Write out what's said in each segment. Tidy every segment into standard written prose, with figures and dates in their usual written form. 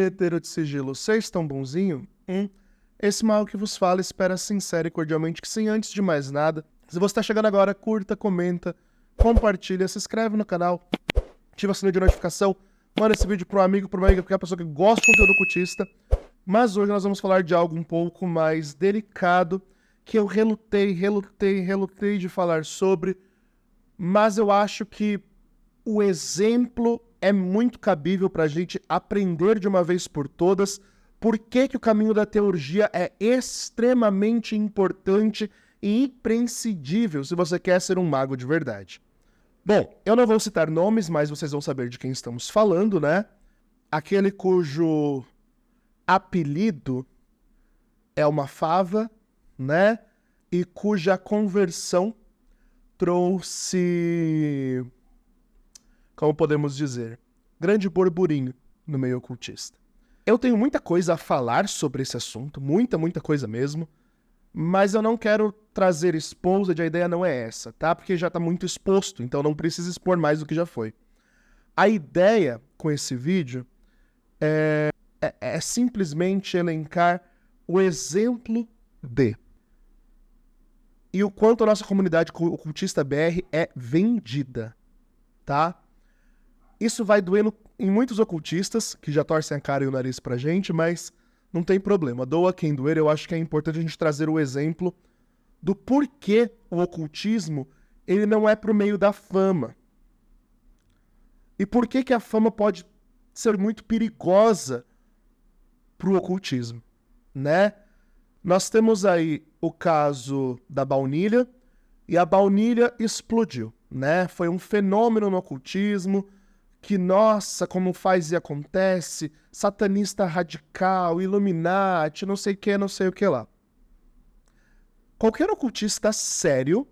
bilheteiro de sigilo, vocês estão bonzinho? Esse mal que vos fala espera sincero e cordialmente que sim, antes de mais nada. Se você está chegando agora, curta, comenta, compartilha, se inscreve no canal, ativa o sininho de notificação, manda esse vídeo para um amigo, para uma amiga, porque é a pessoa que gosta de conteúdo ocultista. Mas hoje nós vamos falar de algo um pouco mais delicado, que eu relutei de falar sobre, mas eu acho que o exemplo é muito cabível para a gente aprender de uma vez por todas por que o caminho da teurgia é extremamente importante e imprescindível se você quer ser um mago de verdade. Bom, eu não vou citar nomes, mas vocês vão saber de quem estamos falando, né? Aquele cujo apelido é uma fava, né? E cuja conversão trouxe, como podemos dizer, grande burburinho no meio ocultista. Eu tenho muita coisa a falar sobre esse assunto, muita coisa mesmo, mas eu não quero trazer exposed, a ideia não é essa, tá? Porque já tá muito exposto, então não precisa expor mais do que já foi. A ideia com esse vídeo é simplesmente elencar o exemplo de e o quanto a nossa comunidade ocultista BR é vendida, tá? Isso vai doer em muitos ocultistas, que já torcem a cara e o nariz pra gente, mas não tem problema. Doa quem doer, eu acho que é importante a gente trazer o exemplo do porquê o ocultismo ele não é pro meio da fama. E por que a fama pode ser muito perigosa pro ocultismo, né? Nós temos aí o caso da baunilha, e a baunilha explodiu, né? Foi um fenômeno no ocultismo, que, nossa, como faz e acontece, satanista radical, Illuminati, não sei o que lá. Qualquer ocultista sério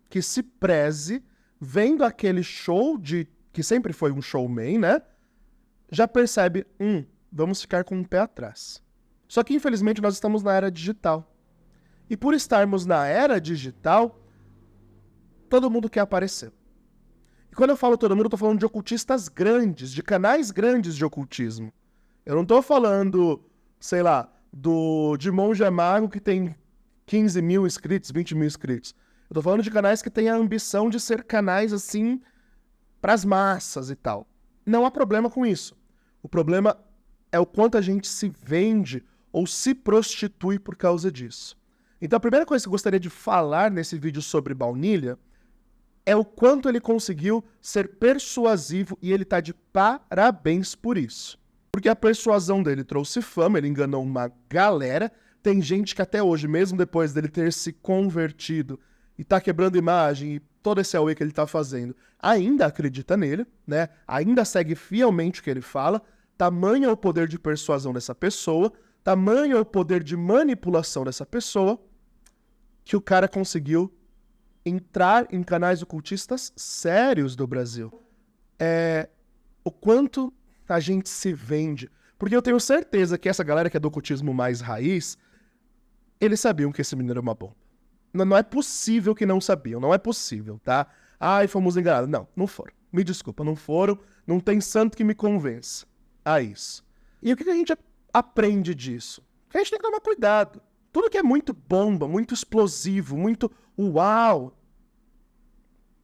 que se preze, vendo aquele show que sempre foi um showman, né? Já percebe, vamos ficar com um pé atrás. Só que, infelizmente, nós estamos na era digital. E por estarmos na era digital, todo mundo quer aparecer. E quando eu falo todo mundo, eu tô falando de ocultistas grandes, de canais grandes de ocultismo. Eu não tô falando, sei lá, de monge mago que tem 15 mil inscritos, 20 mil inscritos. Eu tô falando de canais que têm a ambição de ser canais, assim, pras massas e tal. Não há problema com isso. O problema é o quanto a gente se vende ou se prostitui por causa disso. Então a primeira coisa que eu gostaria de falar nesse vídeo sobre baunilha é o quanto ele conseguiu ser persuasivo, e ele tá de parabéns por isso. Porque a persuasão dele trouxe fama, ele enganou uma galera. Tem gente que até hoje, mesmo depois dele ter se convertido e tá quebrando imagem e todo esse auê que ele tá fazendo, ainda acredita nele, né? Ainda segue fielmente o que ele fala. Tamanho é o poder de persuasão dessa pessoa, tamanho é o poder de manipulação dessa pessoa, que o cara conseguiu entrar em canais ocultistas sérios do Brasil. O quanto a gente se vende. Porque eu tenho certeza que essa galera que é do ocultismo mais raiz, eles sabiam que esse menino era uma bomba. Não é possível que não sabiam, não é possível, tá? Ai, fomos enganados. Não foram. Me desculpa, não foram. Não tem santo que me convença a isso. E o que a gente aprende disso? Que a gente tem que tomar cuidado. Tudo que é muito bomba, muito explosivo, muito uau,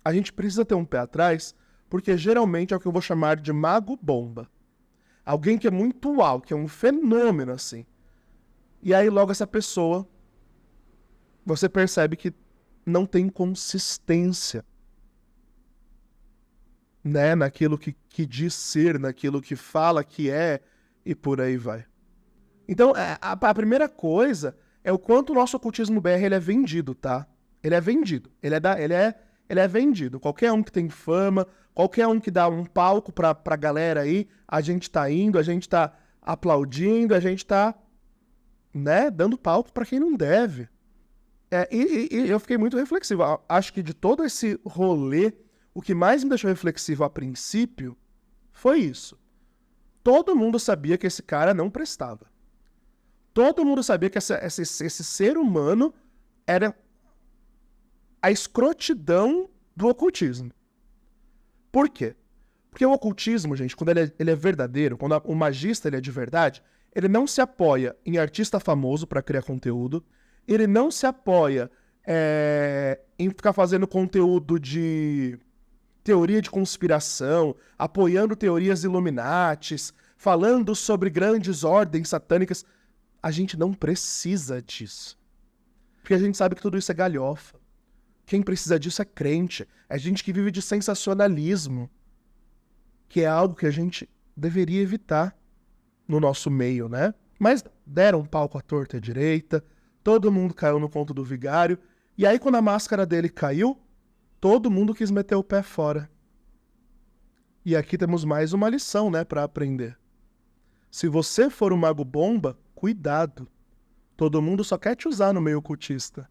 a gente precisa ter um pé atrás, porque geralmente é o que eu vou chamar de mago bomba. Alguém que é muito uau, que é um fenômeno assim. E aí logo essa pessoa, você percebe que não tem consistência, né? Naquilo que diz ser, naquilo que fala que é, e por aí vai. Então a primeira coisa é o quanto o nosso ocultismo BR ele é vendido, tá? Ele é vendido. Ele é vendido. Qualquer um que tem fama, qualquer um que dá um palco pra galera aí, a gente tá indo, a gente tá aplaudindo, a gente tá, né, dando palco pra quem não deve. E eu fiquei muito reflexivo. Acho que de todo esse rolê, o que mais me deixou reflexivo a princípio foi isso. Todo mundo sabia que esse cara não prestava. Todo mundo sabia que esse ser humano era a escrotidão do ocultismo. Por quê? Porque o ocultismo, gente, quando ele é verdadeiro, quando o magista ele é de verdade, ele não se apoia em artista famoso para criar conteúdo, ele não se apoia em ficar fazendo conteúdo de teoria de conspiração, apoiando teorias Illuminatis, falando sobre grandes ordens satânicas. A gente não precisa disso. Porque a gente sabe que tudo isso é galhofa. Quem precisa disso é crente. É gente que vive de sensacionalismo. Que é algo que a gente deveria evitar no nosso meio, né? Mas deram um palco à torta e à direita, todo mundo caiu no conto do vigário, e aí quando a máscara dele caiu, todo mundo quis meter o pé fora. E aqui temos mais uma lição, né, para aprender. Se você for um mago bomba, cuidado. Todo mundo só quer te usar no meio ocultista.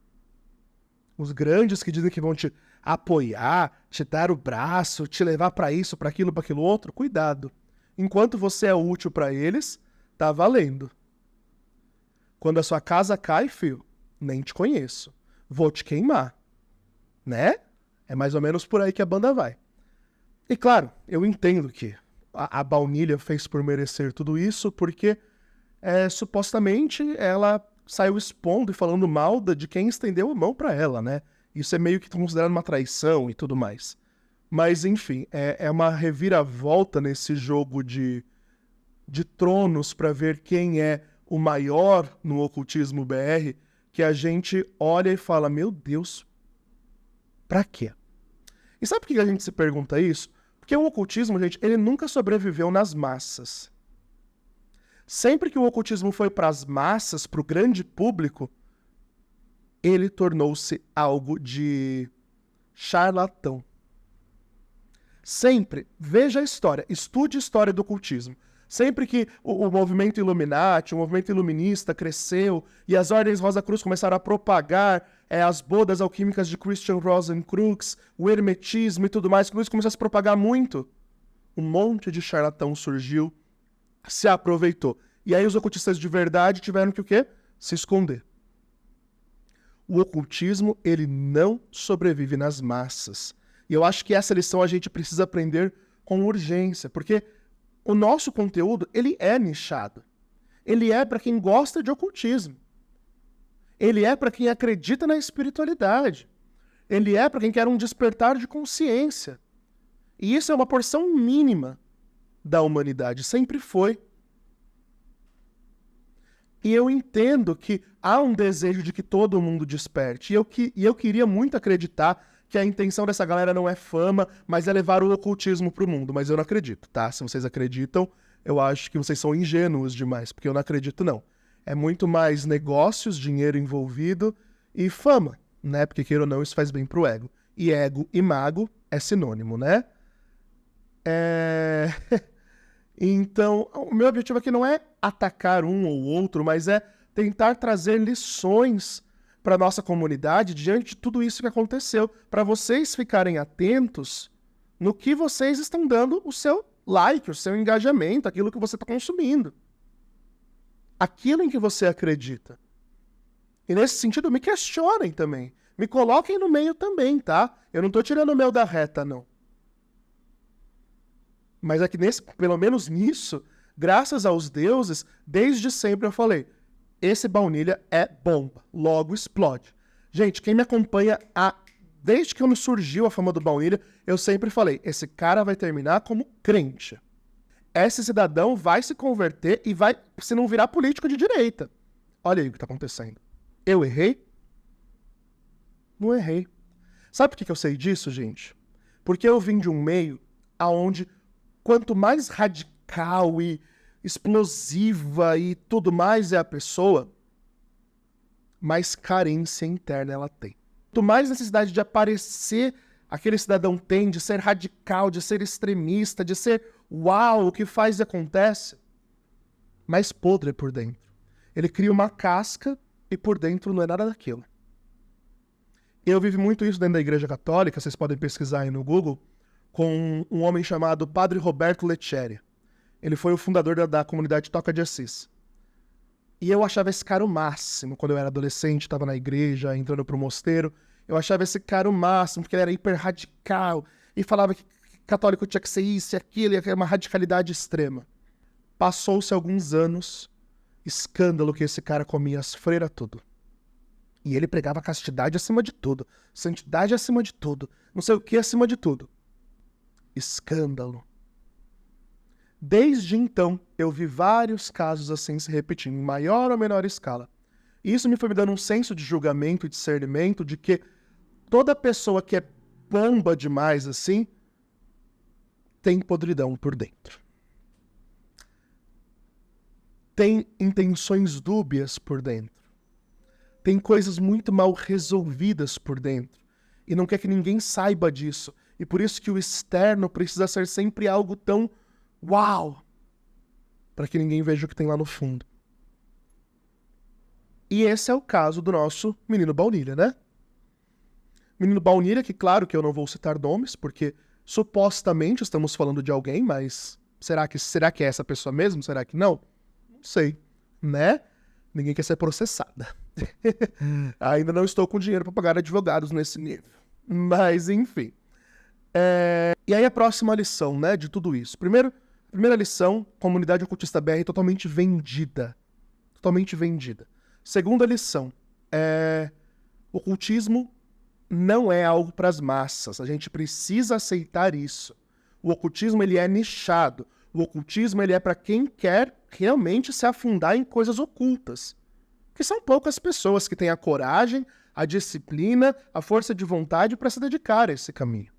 Os grandes que dizem que vão te apoiar, te dar o braço, te levar para isso, para aquilo outro, cuidado. Enquanto você é útil para eles, tá valendo. Quando a sua casa cai, filho, nem te conheço. Vou te queimar. Né? É mais ou menos por aí que a banda vai. E claro, eu entendo que a baunilha fez por merecer tudo isso, porque supostamente ela saiu expondo e falando mal de quem estendeu a mão pra ela, né? Isso é meio que considerado uma traição e tudo mais. Mas, enfim, é uma reviravolta nesse jogo de tronos pra ver quem é o maior no ocultismo BR, que a gente olha e fala, meu Deus, pra quê? E sabe por que a gente se pergunta isso? Porque o ocultismo, gente, ele nunca sobreviveu nas massas. Sempre que o ocultismo foi para as massas, para o grande público, ele tornou-se algo de charlatão. Sempre, veja a história, estude a história do ocultismo. Sempre que o movimento Illuminati, o movimento iluminista cresceu e as ordens Rosa Cruz começaram a propagar as bodas alquímicas de Christian Rosenkreuz, o hermetismo e tudo mais, quando isso começou a se propagar muito, um monte de charlatão surgiu, se aproveitou. E aí os ocultistas de verdade tiveram que o quê? Se esconder. O ocultismo, ele não sobrevive nas massas. E eu acho que essa lição a gente precisa aprender com urgência, porque o nosso conteúdo, ele é nichado. Ele é para quem gosta de ocultismo. Ele é para quem acredita na espiritualidade. Ele é para quem quer um despertar de consciência. E isso é uma porção mínima da humanidade, sempre foi. E eu entendo que há um desejo de que todo mundo desperte. E eu queria muito acreditar que a intenção dessa galera não é fama, mas é levar o ocultismo pro mundo. Mas eu não acredito, tá? Se vocês acreditam, eu acho que vocês são ingênuos demais, porque eu não acredito, não. É muito mais negócios, dinheiro envolvido e fama, né? Porque, queira ou não, isso faz bem pro ego. E ego e mago é sinônimo, né? Então, o meu objetivo aqui não é atacar um ou outro, mas é tentar trazer lições para nossa comunidade diante de tudo isso que aconteceu, para vocês ficarem atentos no que vocês estão dando o seu like, o seu engajamento, aquilo que você está consumindo. Aquilo em que você acredita. E nesse sentido, me questionem também. Me coloquem no meio também, tá? Eu não estou tirando o meu da reta, não. Mas é que pelo menos nisso, graças aos deuses, desde sempre eu falei, esse baunilha é bomba, logo explode. Gente, quem me acompanha desde que surgiu a fama do baunilha, eu sempre falei, esse cara vai terminar como crente. Esse cidadão vai se converter e vai, se não virar político de direita. Olha aí o que está acontecendo. Eu errei? Não errei. Sabe por que eu sei disso, gente? Porque eu vim de um meio onde quanto mais radical e explosiva e tudo mais é a pessoa, mais carência interna ela tem. Quanto mais necessidade de aparecer aquele cidadão tem, de ser radical, de ser extremista, de ser uau, o que faz e acontece, mais podre é por dentro. Ele cria uma casca e por dentro não é nada daquilo. Eu vivi muito isso dentro da Igreja Católica, vocês podem pesquisar aí no Google, com um homem chamado Padre Roberto Lettieri. Ele foi o fundador da comunidade Toca de Assis. E eu achava esse cara o máximo. Quando eu era adolescente, estava na igreja, entrando pro mosteiro, eu achava esse cara o máximo, porque ele era hiper radical, e falava que católico tinha que ser isso e aquilo, e uma radicalidade extrema. Passou-se alguns anos, escândalo que esse cara comia as freiras tudo. E ele pregava castidade acima de tudo, santidade acima de tudo, não sei o que acima de tudo. Escândalo. Desde então, eu vi vários casos assim se repetindo, em maior ou menor escala. E isso me foi me dando um senso de julgamento e discernimento de que toda pessoa que é bomba demais assim, tem podridão por dentro. Tem intenções dúbias por dentro. Tem coisas muito mal resolvidas por dentro. E não quer que ninguém saiba disso. E por isso que o externo precisa ser sempre algo tão uau, para que ninguém veja o que tem lá no fundo. E esse é o caso do nosso menino Baunilha, né? Menino Baunilha, que claro que eu não vou citar nomes, porque supostamente estamos falando de alguém, mas será que é essa pessoa mesmo? Será que não? Não sei, né? Ninguém quer ser processada. Ainda não estou com dinheiro para pagar advogados nesse nível. Mas, enfim. E aí a próxima lição, né, de tudo isso. Primeira lição, comunidade ocultista BR totalmente vendida. Totalmente vendida. Segunda lição, o ocultismo não é algo para as massas. A gente precisa aceitar isso. O ocultismo, ele é nichado. O ocultismo, ele é para quem quer realmente se afundar em coisas ocultas. Que são poucas pessoas que têm a coragem, a disciplina, a força de vontade para se dedicar a esse caminho.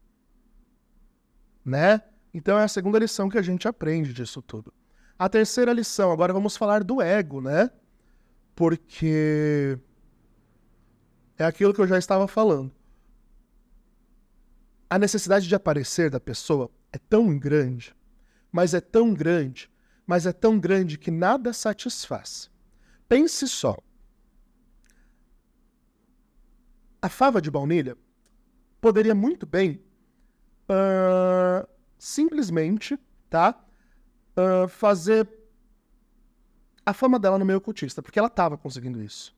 Né? Então é a segunda lição que a gente aprende disso tudo. A terceira lição, agora vamos falar do ego, né? Porque é aquilo que eu já estava falando. A necessidade de aparecer da pessoa é tão grande, mas é tão grande, mas é tão grande que nada satisfaz. Pense só. A fava de baunilha poderia muito bem simplesmente, tá? Fazer a fama dela no meio ocultista, porque ela tava conseguindo isso.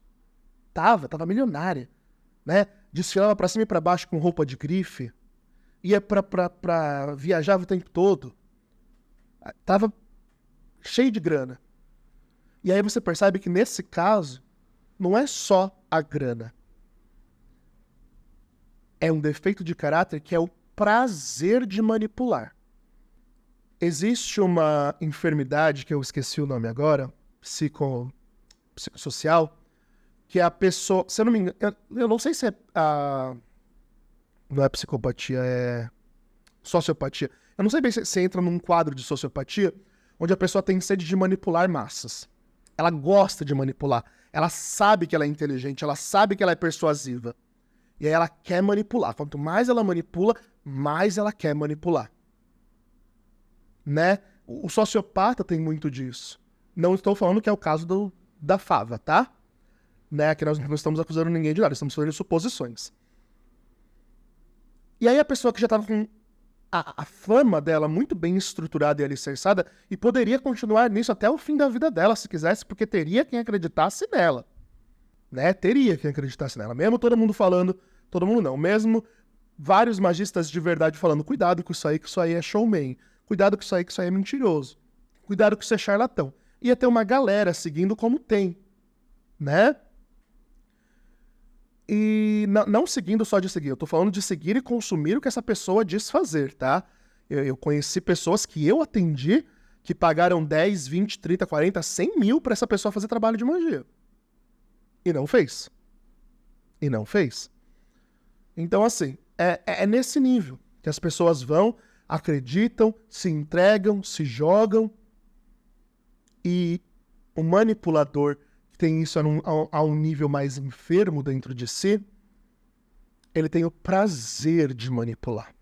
Tava milionária, né? Desfilava pra cima e pra baixo com roupa de grife, ia pra viajava o tempo todo. Tava cheio de grana. E aí você percebe que nesse caso, não é só a grana. É um defeito de caráter que é o prazer de manipular. Existe uma enfermidade, que eu esqueci o nome agora, psicossocial, que é a pessoa, se eu não me engano, eu não sei se não é psicopatia, é sociopatia. Eu não sei bem se entra num quadro de sociopatia, onde a pessoa tem sede de manipular massas. Ela gosta de manipular. Ela sabe que ela é inteligente, ela sabe que ela é persuasiva. E aí ela quer manipular. Quanto mais ela manipula, mais ela quer manipular. Né? O sociopata tem muito disso. Não estou falando que é o caso da fava, tá? Né? Que nós não estamos acusando ninguém de nada, estamos fazendo suposições. E aí a pessoa que já estava com a fama dela muito bem estruturada e alicerçada, e poderia continuar nisso até o fim da vida dela, se quisesse, porque teria quem acreditasse nela. Né? Teria quem acreditasse nela. Mesmo todo mundo falando, todo mundo não, mesmo vários magistas de verdade falando, cuidado com isso aí é showman. Cuidado com isso aí é mentiroso. Cuidado com isso é charlatão. Ia ter uma galera seguindo como tem. Né? E não seguindo só de seguir, eu tô falando de seguir e consumir o que essa pessoa diz fazer, tá? Eu conheci pessoas que eu atendi que pagaram 10, 20, 30, 40, 100 mil pra essa pessoa fazer trabalho de magia. E não fez. E não fez. Então, assim, é nesse nível que as pessoas vão, acreditam, se entregam, se jogam. E o manipulador que tem isso a um nível mais enfermo dentro de si, ele tem o prazer de manipular.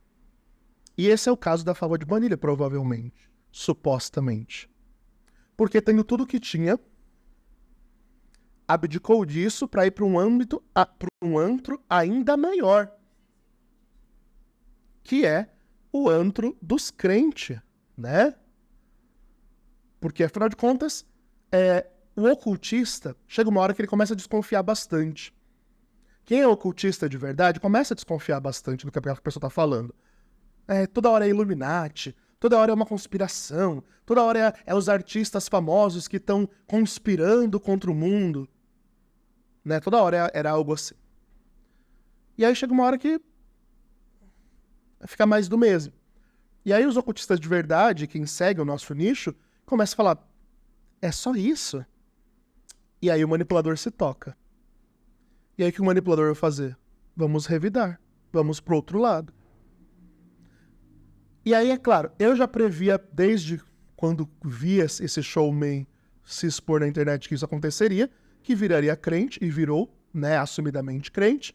E esse é o caso da fava de baunilha, provavelmente. Supostamente. Porque tendo tudo que tinha, abdicou disso para ir para um antro ainda maior, que é o antro dos crentes, né? Porque, afinal de contas, o ocultista, chega uma hora que ele começa a desconfiar bastante. Quem é ocultista de verdade começa a desconfiar bastante do que a pessoa está falando. Toda hora é Illuminati, toda hora é uma conspiração, toda hora é os artistas famosos que estão conspirando contra o mundo. Né? Toda hora era algo assim. E aí chega uma hora que fica mais do mesmo. E aí os ocultistas de verdade, quem segue o nosso nicho, começam a falar, é só isso? E aí o manipulador se toca. E aí o que o manipulador vai fazer? Vamos revidar. Vamos pro outro lado. E aí, é claro, eu já previa desde quando via esse showman se expor na internet que isso aconteceria, que viraria crente, e virou, né, assumidamente crente.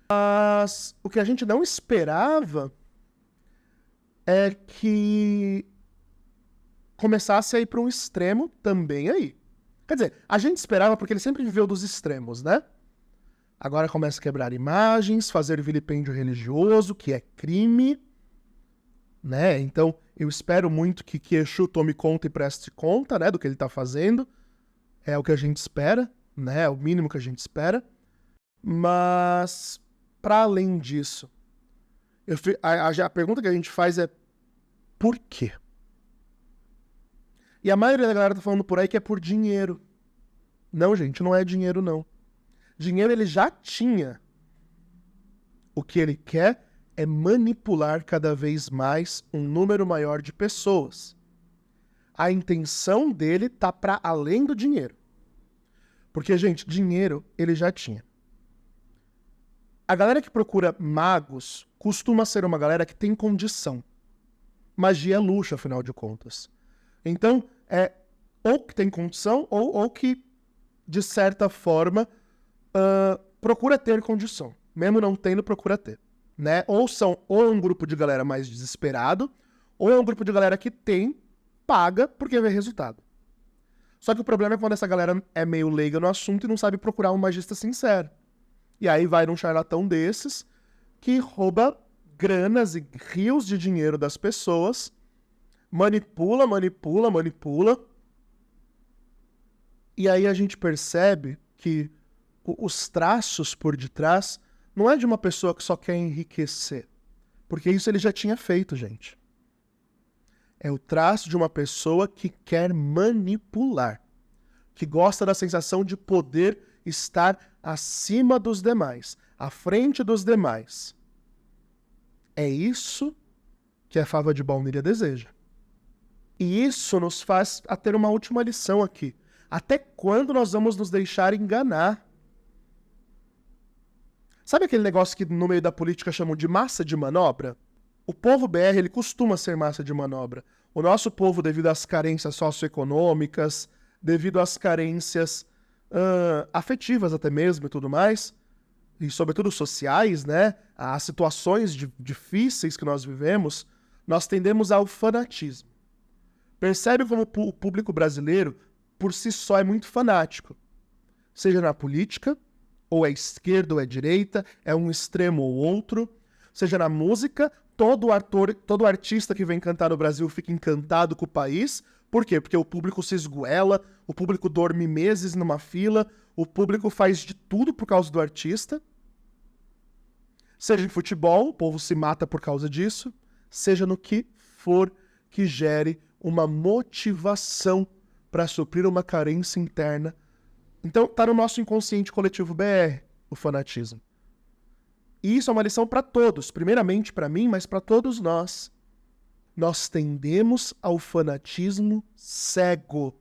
Mas o que a gente não esperava é que começasse a ir para um extremo também aí. Quer dizer, a gente esperava porque ele sempre viveu dos extremos, né? Agora começa a quebrar imagens, fazer vilipêndio religioso, que é crime, né? Então, eu espero muito que Exu tome conta e preste conta, né, do que ele tá fazendo. É o que a gente espera, né? É o mínimo que a gente espera. Mas, para além disso, a pergunta que a gente faz é por quê? E a maioria da galera tá falando por aí que é por dinheiro. Não, gente, não é dinheiro, não. Dinheiro ele já tinha. O que ele quer é manipular cada vez mais um número maior de pessoas. A intenção dele tá para além do dinheiro. Porque, gente, dinheiro ele já tinha. A galera que procura magos costuma ser uma galera que tem condição. Magia é luxo, afinal de contas. Então, é ou que tem condição ou que, de certa forma, procura ter condição. Mesmo não tendo, procura ter. Né? Ou é um grupo de galera mais desesperado, ou é um grupo de galera que tem, paga, porque vê resultado. Só que o problema é quando essa galera é meio leiga no assunto e não sabe procurar um magista sincero. E aí vai num charlatão desses que rouba granas e rios de dinheiro das pessoas, manipula. E aí a gente percebe que os traços por detrás não é de uma pessoa que só quer enriquecer. Porque isso ele já tinha feito, gente. É o traço de uma pessoa que quer manipular. Que gosta da sensação de poder estar acima dos demais, à frente dos demais. É isso que a Fava de Baunilha deseja. E isso nos faz a ter uma última lição aqui. Até quando nós vamos nos deixar enganar? Sabe aquele negócio que no meio da política chamam de massa de manobra? O povo BR ele costuma ser massa de manobra. O nosso povo, devido às carências socioeconômicas, devido às carências afetivas até mesmo e tudo mais, e sobretudo sociais, né? As situações difíceis que nós vivemos, nós tendemos ao fanatismo. Percebe como o público brasileiro, por si só, é muito fanático. Seja na política, ou é esquerda ou é direita, é um extremo ou outro. Seja na música, todo artista que vem cantar no Brasil fica encantado com o país. Por quê? Porque o público se esgoela, o público dorme meses numa fila, o público faz de tudo por causa do artista. Seja em futebol, o povo se mata por causa disso. Seja no que for que gere uma motivação para suprir uma carência interna. Então, tá no nosso inconsciente coletivo BR, o fanatismo. E isso é uma lição para todos, primeiramente para mim, mas para todos nós. Nós tendemos ao fanatismo cego.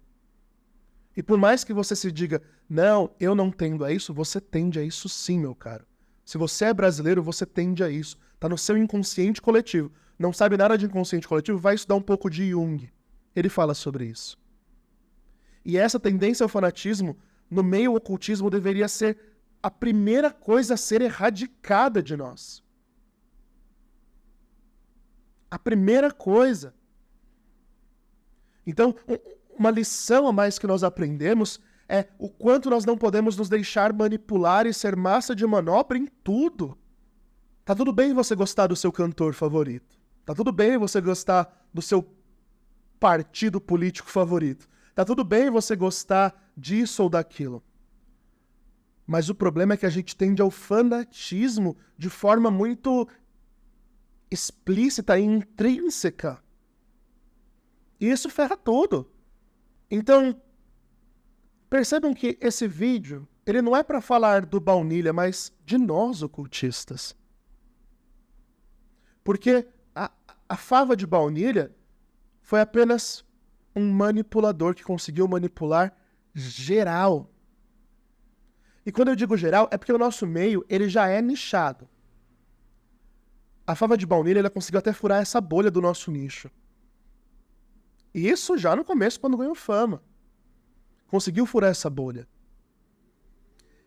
E por mais que você se diga, não, eu não tendo a isso, você tende a isso sim, meu caro. Se você é brasileiro, você tende a isso. Tá no seu inconsciente coletivo. Não sabe nada de inconsciente coletivo? Vai estudar um pouco de Jung. Ele fala sobre isso. E essa tendência ao fanatismo, no meio ocultismo, deveria ser a primeira coisa a ser erradicada de nós. A primeira coisa. Então, uma lição a mais que nós aprendemos é o quanto nós não podemos nos deixar manipular e ser massa de manobra em tudo. Tá tudo bem você gostar do seu cantor favorito. Tá tudo bem você gostar do seu partido político favorito. Tá tudo bem você gostar disso ou daquilo. Mas o problema é que a gente tende ao fanatismo de forma muito explícita e intrínseca. E isso ferra tudo. Então, percebam que esse vídeo, ele não é para falar do Baunilha, mas de nós, ocultistas. Porque a fava de baunilha foi apenas um manipulador que conseguiu manipular geral. E quando eu digo geral, é porque o nosso meio, ele já é nichado. A fava de baunilha, ela conseguiu até furar essa bolha do nosso nicho. E isso já no começo, quando ganhou fama. Conseguiu furar essa bolha.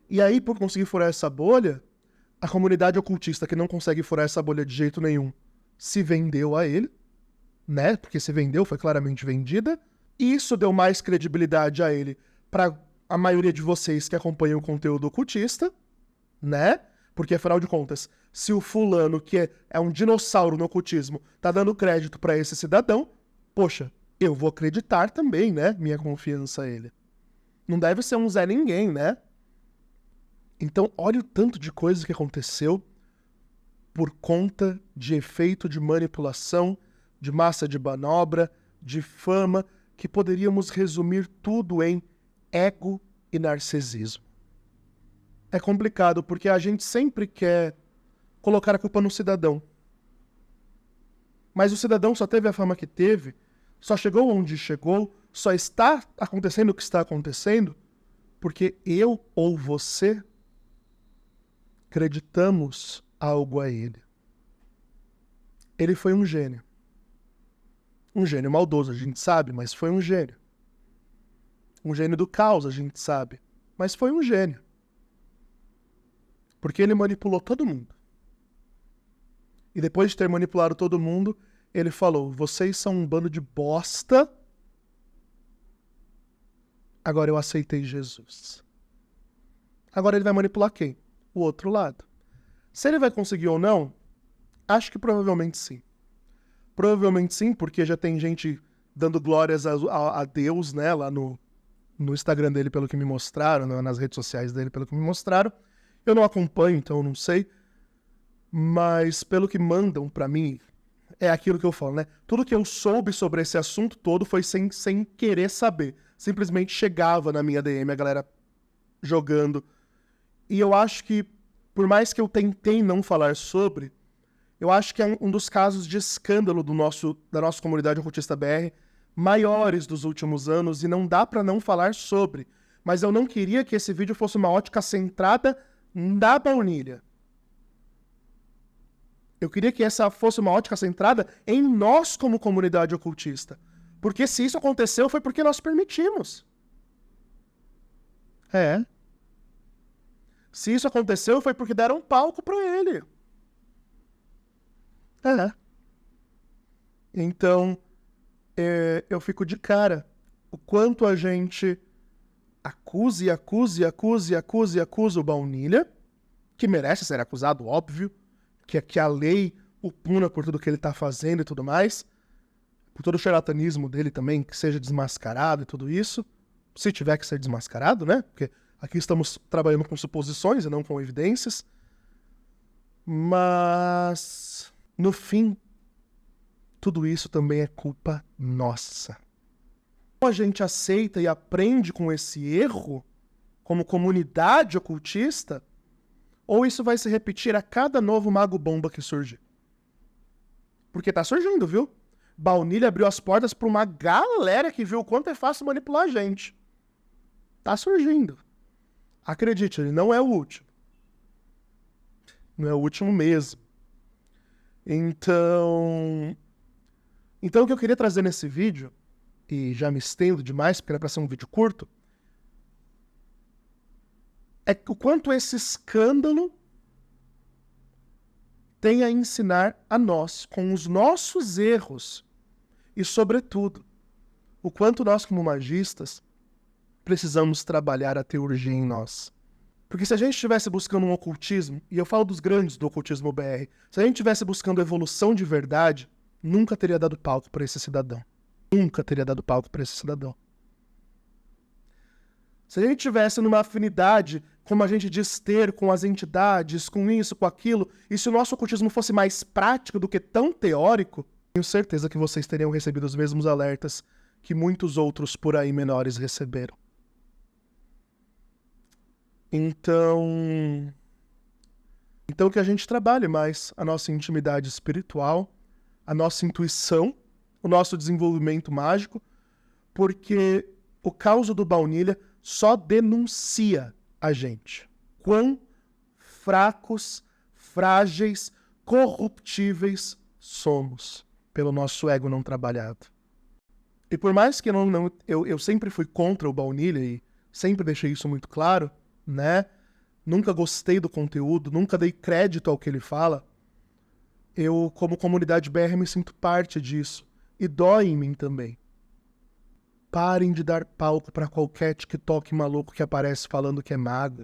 E aí, por conseguir furar essa bolha, a comunidade ocultista que não consegue furar essa bolha de jeito nenhum se vendeu a ele, né? Porque se vendeu, foi claramente vendida. E isso deu mais credibilidade a ele para a maioria de vocês que acompanham o conteúdo ocultista, né? Porque, afinal de contas, se o fulano, que é um dinossauro no ocultismo, tá dando crédito para esse cidadão, poxa, eu vou acreditar também, né? Minha confiança a ele. Não deve ser um Zé Ninguém, né? Então, olha o tanto de coisa que aconteceu por conta de efeito de manipulação, de massa de manobra, de fama, que poderíamos resumir tudo em ego e narcisismo. É complicado, porque a gente sempre quer colocar a culpa no cidadão. Mas o cidadão só teve a fama que teve, só chegou onde chegou, só está acontecendo o que está acontecendo, porque eu ou você acreditamos algo a ele. Ele foi um gênio. Um gênio maldoso, a gente sabe, mas foi um gênio. Um gênio do caos, a gente sabe, mas foi um gênio. Porque ele manipulou todo mundo. E depois de ter manipulado todo mundo, ele falou, vocês são um bando de bosta, agora eu aceitei Jesus. Agora ele vai manipular quem? O outro lado. Se ele vai conseguir ou não, acho que provavelmente sim. Provavelmente sim, porque já tem gente dando glórias a Deus, né, lá no Instagram dele, pelo que me mostraram, né, nas redes sociais dele, pelo que me mostraram. Eu não acompanho, então eu não sei. Mas pelo que mandam pra mim, é aquilo que eu falo, né? Tudo que eu soube sobre esse assunto todo foi sem querer saber. Simplesmente chegava na minha DM a galera jogando. E eu acho que, por mais que eu tentei não falar sobre, eu acho que é um dos casos de escândalo da nossa comunidade ocultista BR maiores dos últimos anos, e não dá pra não falar sobre. Mas eu não queria que esse vídeo fosse uma ótica centrada na baunilha. Eu queria que essa fosse uma ótica centrada em nós como comunidade ocultista. Porque se isso aconteceu, foi porque nós permitimos. É. Se isso aconteceu, foi porque deram palco pra ele. É. Então, eu fico de cara. O quanto a gente acusa o baunilha, que merece ser acusado, óbvio, que a lei o puna por tudo que ele tá fazendo e tudo mais, por todo o charlatanismo dele também, que seja desmascarado e tudo isso, se tiver que ser desmascarado, né? Porque aqui estamos trabalhando com suposições e não com evidências. Mas, no fim, tudo isso também é culpa nossa. Ou a gente aceita e aprende com esse erro, como comunidade ocultista, ou isso vai se repetir a cada novo mago-bomba que surge. Porque tá surgindo, viu? Baunilha abriu as portas pra uma galera que viu o quanto é fácil manipular a gente. Tá surgindo. Acredite, ele não é o último. Não é o último mesmo. Então, o que eu queria trazer nesse vídeo, e já me estendo demais, porque era pra ser um vídeo curto, é o quanto esse escândalo tem a ensinar a nós, com os nossos erros, e, sobretudo, o quanto nós, como magistas, precisamos trabalhar a teurgia em nós. Porque se a gente estivesse buscando um ocultismo, e eu falo dos grandes do ocultismo BR, se a gente estivesse buscando evolução de verdade, nunca teria dado palco para esse cidadão. Nunca teria dado palco para esse cidadão. Se a gente estivesse numa afinidade como a gente diz ter com as entidades, com isso, com aquilo, e se o nosso ocultismo fosse mais prático do que tão teórico, tenho certeza que vocês teriam recebido os mesmos alertas que muitos outros por aí menores receberam. Então que a gente trabalhe mais a nossa intimidade espiritual, a nossa intuição, o nosso desenvolvimento mágico, porque o caos do baunilha só denuncia a gente. Quão fracos, frágeis, corruptíveis somos pelo nosso ego não trabalhado. E por mais que eu sempre fui contra o baunilha e sempre deixei isso muito claro, né? Nunca gostei do conteúdo, nunca dei crédito ao que ele fala. Eu, como comunidade BR, me sinto parte disso. E dói em mim também. Parem de dar palco para qualquer TikTok maluco que aparece falando que é mago.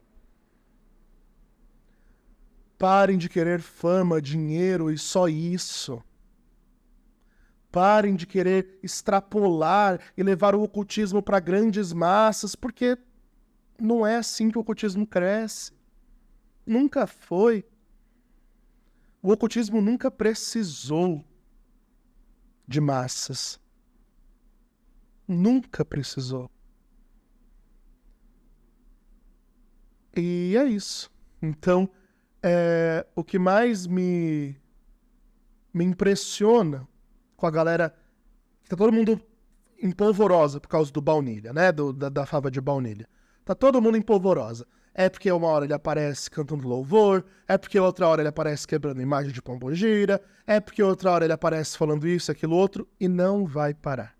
Parem de querer fama, dinheiro e só isso. Parem de querer extrapolar e levar o ocultismo para grandes massas, porque não é assim que o ocultismo cresce. Nunca foi. O ocultismo nunca precisou de massas. Nunca precisou. E é isso. Então, o que mais me impressiona com a galera, que tá todo mundo em polvorosa por causa do baunilha, né? Da fava de baunilha. Tá todo mundo em polvorosa. É porque uma hora ele aparece cantando louvor, é porque outra hora ele aparece quebrando imagem de pombogira, é porque outra hora ele aparece falando isso, aquilo, outro, e não vai parar.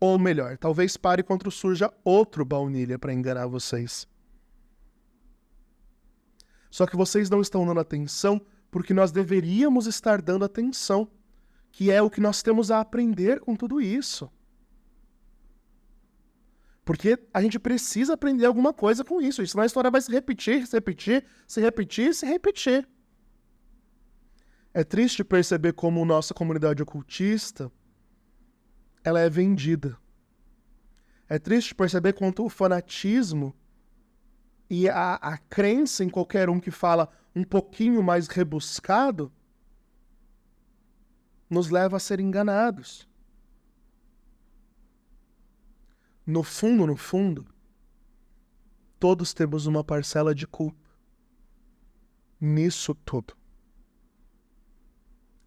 Ou melhor, talvez pare quando surja outro baunilha para enganar vocês. Só que vocês não estão dando atenção porque nós deveríamos estar dando atenção, que é o que nós temos a aprender com tudo isso. Porque a gente precisa aprender alguma coisa com isso, senão a história vai se repetir, se repetir, se repetir, se repetir. É triste perceber como nossa comunidade ocultista ela é vendida. É triste perceber quanto o fanatismo e a crença em qualquer um que fala um pouquinho mais rebuscado nos leva a ser enganados. No fundo, todos temos uma parcela de culpa nisso tudo.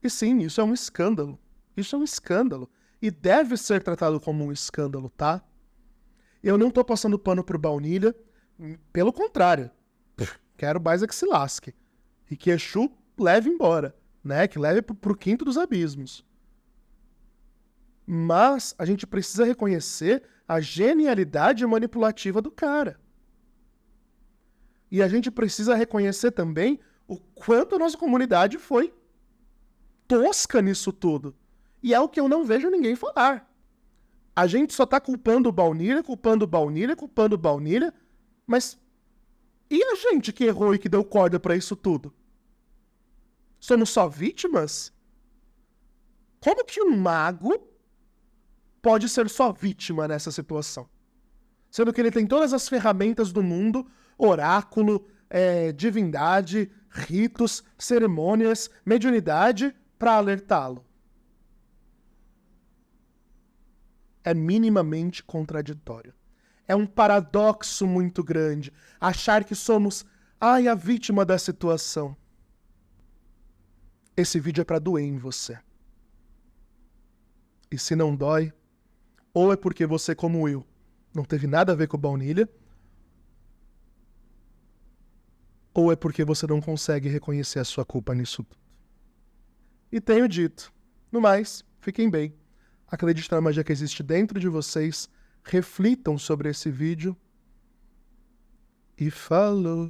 E sim, isso é um escândalo. Isso é um escândalo. E deve ser tratado como um escândalo, tá? Eu não tô passando pano pro baunilha. Pelo contrário. Quero mais é que se lasque. E que Exu leve embora, né? Que leve pro quinto dos abismos. Mas a gente precisa reconhecer a genialidade manipulativa do cara. E a gente precisa reconhecer também o quanto a nossa comunidade foi tosca nisso tudo. E é o que eu não vejo ninguém falar. A gente só tá culpando o baunilha, mas e a gente que errou e que deu corda pra isso tudo? Somos só vítimas? Como que um mago pode ser só vítima nessa situação? Sendo que ele tem todas as ferramentas do mundo, oráculo, divindade, ritos, cerimônias, mediunidade, para alertá-lo. É minimamente contraditório. É um paradoxo muito grande achar que somos, a vítima da situação. Esse vídeo é para doer em você. E se não dói, ou é porque você, como eu, não teve nada a ver com o baunilha, ou é porque você não consegue reconhecer a sua culpa nisso tudo. E tenho dito. No mais, fiquem bem. Acreditem na magia que existe dentro de vocês. Reflitam sobre esse vídeo. E falou!